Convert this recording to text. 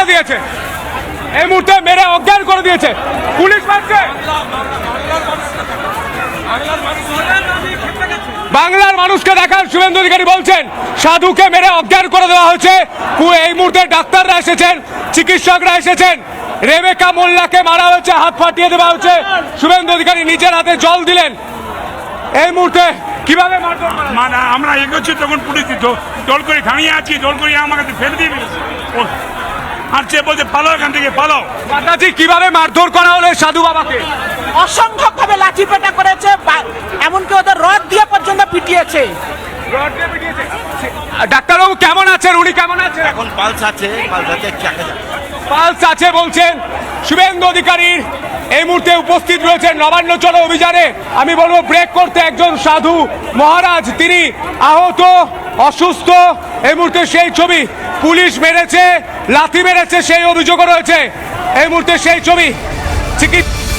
করে দিয়েছে, এই মুহূর্তে মেরে অজ্ঞান করে দিয়েছে, পুলিশ মারছে। বাংলার মানুষকে দেখান, শুভেন্দু অধিকারী বলছেন সাধুকে মেরে অজ্ঞান করে দেওয়া হয়েছে। এই মুহূর্তে ডাক্তাররা এসেছেন, চিকিৎসকরা এসেছেন, রেবেকা মোল্লাকে মারা হয়েছে, হাত ফাটিয়ে দেওয়া হয়েছে। শুভেন্দু অধিকারী নিজের হাতে জল দিলেন। এই মুহূর্তে কিভাবে মানে আমরা এগোচ্ছি তখন পুলিশ জল করে দাঁড়িয়ে আছি, জল করে আমাকে ফেলে দিয়ে আর সে বলছে পালো এখান থেকে পালো। মাতাজি কিভাবে মারধর করা হলো সাধু বাবাকে? অসংখ্যভাবে লাঠি পেটা করেছে, এমনকি ওদের রড দিয়ে পর্যন্ত পিটিয়েছে। ডাক্তারবাবু কেমন আছেন? উনি কেমন আছেন? এখন পালস আছে, পালস আছে বলছেন। শুভেন্দু অধিকারীর এই মুহূর্তে উপস্থিত রয়েছেন নবান্ন চলো অভিযানে। আমি বলবো ব্রেক করতে। একজন সাধু মহারাজ, তিনি আহত, অসুস্থ। এই মুহূর্তে সেই ছবি, পুলিশ মেরেছে, লাথি মেরেছে, সেই অভিযোগও রয়েছে। এই মুহূর্তে সেই ছবি। চিকিৎসা